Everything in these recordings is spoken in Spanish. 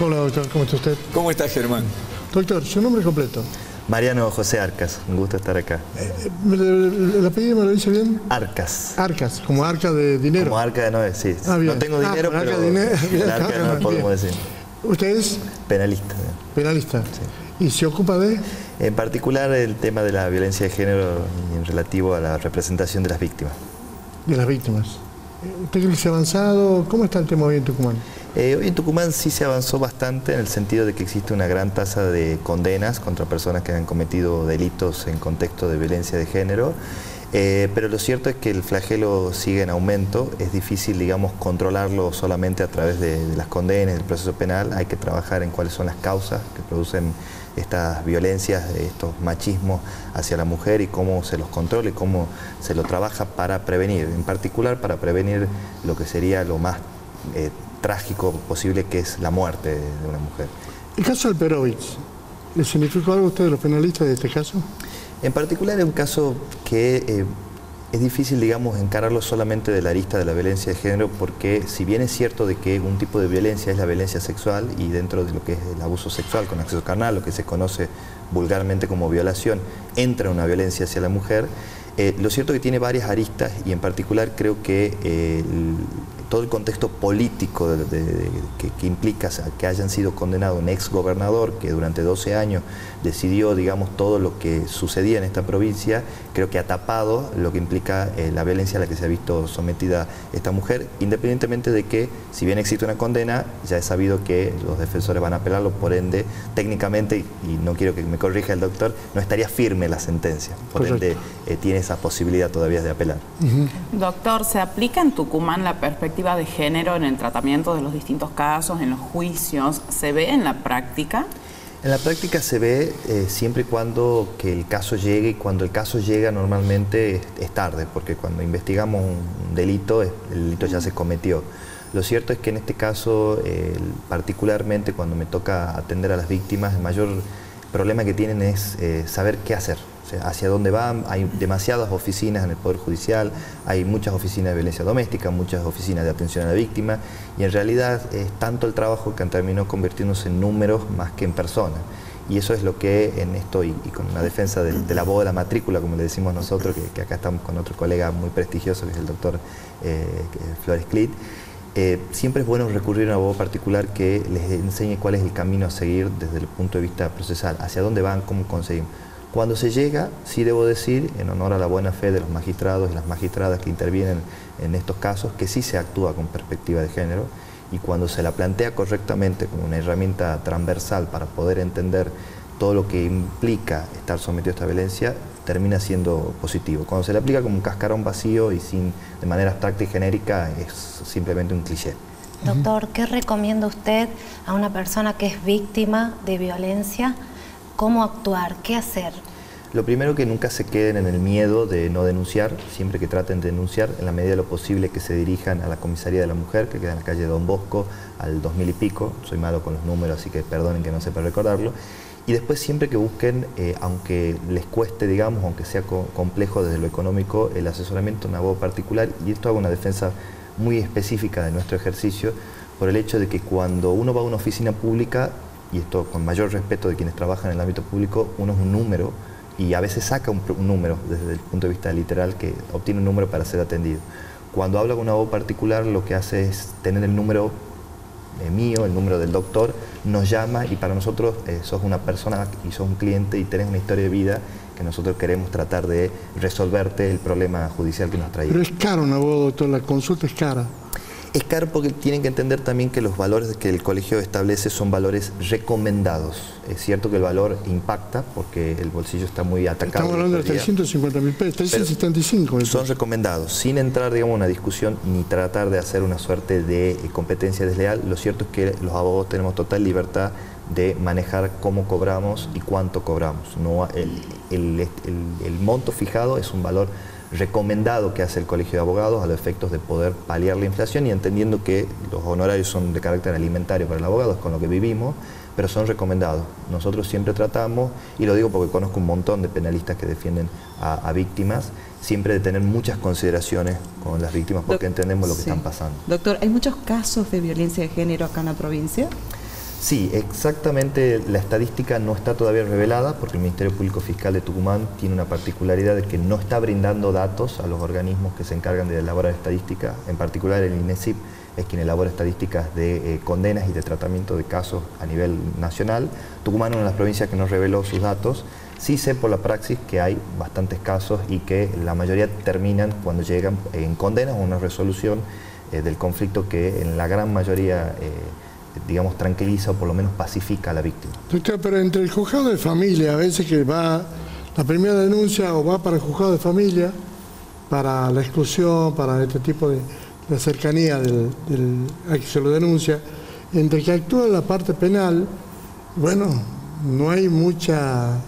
Hola, doctor. ¿Cómo está usted? ¿Cómo está, Germán? Doctor, su nombre completo. Mariano José Arcas, un gusto estar acá. ¿El apellido me lo dice bien? Arcas. Arcas, como arca de dinero. Como arca de Noé, sí. Bien. No tengo dinero, pero arca de dinero. el arca de Noé podemos decir. ¿Usted es? Penalista. Penalista. Sí. ¿Y se ocupa de? En particular el tema de la violencia de género y en relativo a la representación de las víctimas. De las víctimas. ¿Usted cree que se ha avanzado? ¿Cómo está el tema hoy en Tucumán? Hoy en Tucumán sí se avanzó bastante en el sentido de que existe una gran tasa de condenas contra personas que han cometido delitos en contexto de violencia de género, pero lo cierto es que el flagelo sigue en aumento. Es difícil, digamos, controlarlo solamente a través de las condenas, del proceso penal. Hay que trabajar en cuáles son las causas que producen estas violencias, estos machismos hacia la mujer y cómo se los controla y cómo se lo trabaja para prevenir, en particular para prevenir lo que sería lo más trágico posible, que es la muerte de una mujer. ¿El caso Alperovich le significó algo a ustedes, los penalistas, de este caso? En particular es un caso que es difícil, digamos, encararlo solamente de la arista de la violencia de género, porque si bien es cierto de que un tipo de violencia es la violencia sexual, y dentro de lo que es el abuso sexual con acceso carnal, lo que se conoce vulgarmente como violación, entra una violencia hacia la mujer, lo cierto es que tiene varias aristas, y en particular creo que todo el contexto político que implica que hayan sido condenados un ex gobernador que durante 12 años decidió, digamos, todo lo que sucedía en esta provincia, creo que ha tapado lo que implica la violencia a la que se ha visto sometida esta mujer, independientemente de que, si bien existe una condena, ya es sabido que los defensores van a apelarlo, por ende, técnicamente, y no quiero que me corrija el doctor, no estaría firme la sentencia, por ende tiene esa posibilidad todavía de apelar. Doctor, ¿se aplica en Tucumán la perspectiva de género en el tratamiento de los distintos casos, en los juicios? ¿Se ve en la práctica? En la práctica se ve siempre y cuando que el caso llegue, y cuando el caso llega normalmente es tarde, porque cuando investigamos un delito, el delito ya se cometió. Lo cierto es que en este caso, particularmente cuando me toca atender a las víctimas, el mayor problema que tienen es saber qué hacer. O sea, hacia dónde van. Hay demasiadas oficinas en el Poder Judicial, hay muchas oficinas de violencia doméstica, muchas oficinas de atención a la víctima, y en realidad es tanto el trabajo que terminó convirtiéndose en números más que en personas. Y eso es lo que en esto, y con una defensa del abogo de la matrícula, como le decimos nosotros, que acá estamos con otro colega muy prestigioso, que es el doctor Flores Clit, siempre es bueno recurrir a un abogado particular que les enseñe cuál es el camino a seguir desde el punto de vista procesal, hacia dónde van, cómo conseguimos. Cuando se llega, sí debo decir, en honor a la buena fe de los magistrados y las magistradas que intervienen en estos casos, que sí se actúa con perspectiva de género, y cuando se la plantea correctamente como una herramienta transversal para poder entender todo lo que implica estar sometido a esta violencia, termina siendo positivo. Cuando se le aplica como un cascarón vacío y de manera abstracta y genérica, es simplemente un cliché. Doctor, ¿qué recomienda usted a una persona que es víctima de violencia? ¿Cómo actuar? ¿Qué hacer? Lo primero, que nunca se queden en el miedo de no denunciar, siempre que traten de denunciar, en la medida de lo posible que se dirijan a la Comisaría de la Mujer, que queda en la calle Don Bosco, al 2000 y pico, soy malo con los números, así que perdonen que no sepa recordarlo, y después siempre que busquen, aunque les cueste, digamos, aunque sea complejo desde lo económico, el asesoramiento de un abogado particular, y esto hago una defensa muy específica de nuestro ejercicio, por el hecho de que cuando uno va a una oficina pública, y esto con mayor respeto de quienes trabajan en el ámbito público, uno es un número, y a veces saca un número desde el punto de vista literal, que obtiene un número para ser atendido. Cuando habla con un abogado particular, lo que hace es tener el número mío, el número del doctor, nos llama, y para nosotros sos una persona y sos un cliente y tenés una historia de vida que nosotros queremos tratar de resolverte el problema judicial que nos traía. Pero es caro un abogado, doctor, la consulta es cara. Es caro porque tienen que entender también que los valores que el colegio establece son valores recomendados. Es cierto que el valor impacta porque el bolsillo está muy atacado. Estamos hablando de 350.000 pesos, 375. Son recomendados, sin entrar, digamos, en una discusión ni tratar de hacer una suerte de competencia desleal. Lo cierto es que los abogados tenemos total libertad de manejar cómo cobramos y cuánto cobramos. No, el monto fijado es un valor recomendado que hace el Colegio de Abogados a los efectos de poder paliar la inflación, y entendiendo que los honorarios son de carácter alimentario para el abogado, es con lo que vivimos, pero son recomendados. Nosotros siempre tratamos, y lo digo porque conozco un montón de penalistas que defienden a víctimas, siempre de tener muchas consideraciones con las víctimas porque entendemos lo que están pasando. Doctor, ¿hay muchos casos de violencia de género acá en la provincia? Sí, exactamente, la estadística no está todavía revelada porque el Ministerio Público Fiscal de Tucumán tiene una particularidad de que no está brindando datos a los organismos que se encargan de elaborar estadística, en particular el INESIP es quien elabora estadísticas de condenas y de tratamiento de casos a nivel nacional. Tucumán es una de las provincias que no reveló sus datos. Sí sé por la praxis que hay bastantes casos y que la mayoría terminan cuando llegan en condenas o una resolución del conflicto que en la gran mayoría digamos, tranquiliza o por lo menos pacifica a la víctima. Doctor, pero entre el juzgado de familia, a veces que va la primera denuncia o va para el juzgado de familia, para la exclusión, para este tipo de cercanía a que se lo denuncia, entre que actúa la parte penal, bueno, no hay mucha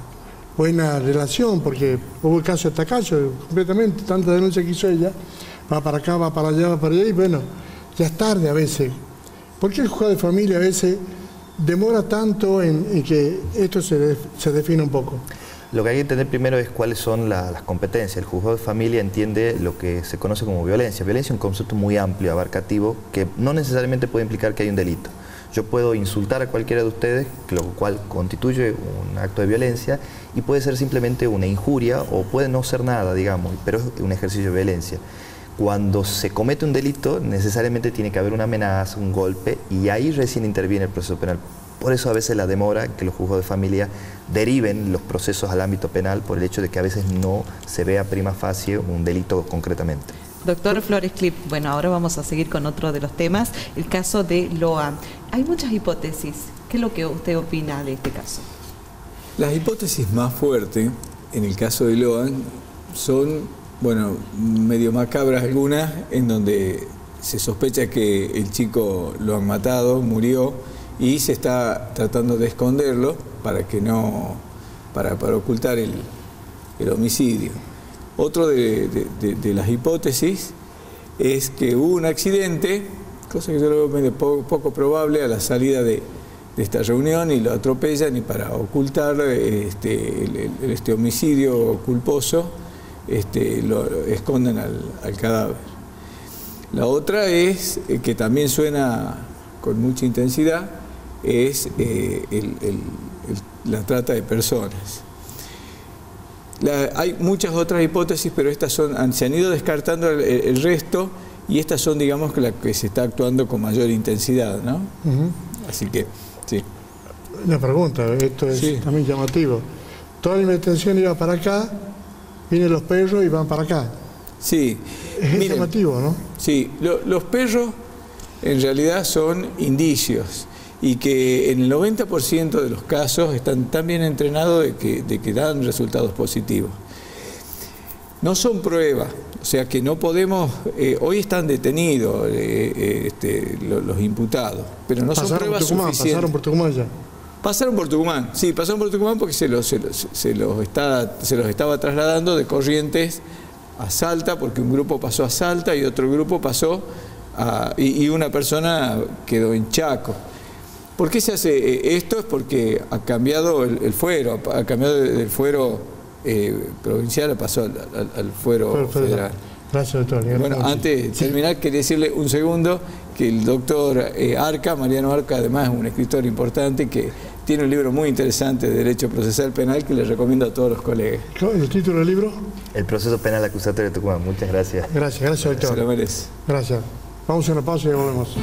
buena relación, porque hubo el caso de Tacayo, completamente, tanta denuncia que hizo ella, va para acá, va para allá, va para allá, y bueno, ya es tarde a veces. ¿Por qué el juzgado de familia a veces demora tanto en que esto se define un poco? Lo que hay que entender primero es cuáles son las competencias. El juzgado de familia entiende lo que se conoce como violencia. Violencia es un concepto muy amplio, abarcativo, que no necesariamente puede implicar que hay un delito. Yo puedo insultar a cualquiera de ustedes, lo cual constituye un acto de violencia, y puede ser simplemente una injuria o puede no ser nada, digamos, pero es un ejercicio de violencia. Cuando se comete un delito, necesariamente tiene que haber una amenaza, un golpe, y ahí recién interviene el proceso penal. Por eso a veces la demora que los juzgados de familia deriven los procesos al ámbito penal por el hecho de que a veces no se vea prima facie un delito concretamente. Doctor Flores Clip, bueno, ahora vamos a seguir con otro de los temas, el caso de Loa. Hay muchas hipótesis. ¿Qué es lo que usted opina de este caso? Las hipótesis más fuertes en el caso de Loa son, bueno, medio macabras algunas, en donde se sospecha que el chico lo han matado, murió, y se está tratando de esconderlo para que no, para ocultar el homicidio. Otro de las hipótesis es que hubo un accidente, cosa que yo lo veo medio poco probable, a la salida de esta reunión, y lo atropellan, y para ocultar este homicidio culposo lo esconden al cadáver. La otra es, que también suena con mucha intensidad, es la trata de personas. Hay muchas otras hipótesis, pero estas se han ido descartando el resto, y estas son, digamos, las que se está actuando con mayor intensidad, ¿no? Así que, sí. Una pregunta, esto es también llamativo. Toda la investigación iba para acá, vienen los perros y van para acá. Sí. Es llamativo, ¿no? Sí, los perros en realidad son indicios, y que en el 90% de los casos están tan bien entrenados de que dan resultados positivos. No son pruebas, o sea que no podemos... hoy están detenidos los imputados, pero no son pruebas suficientes. ¿Pasaron por Tucumán ya? Pasaron por Tucumán, sí, pasaron por Tucumán porque se los estaba trasladando de Corrientes a Salta, porque un grupo pasó a Salta y otro grupo pasó y una persona quedó en Chaco. ¿Por qué se hace esto? Es porque ha cambiado el fuero, ha cambiado del fuero provincial, pasó al fuero federal. Gracias, doctor. Bueno, antes de terminar, quería decirle un segundo que el doctor Arca, Mariano Arca, además es un escritor importante que tiene un libro muy interesante de Derecho Procesal Penal que le recomiendo a todos los colegas. ¿El título del libro? El proceso penal acusatorio de Tucumán. Muchas gracias. Gracias, doctor. Se lo merece. Gracias. Vamos a una pausa y volvemos.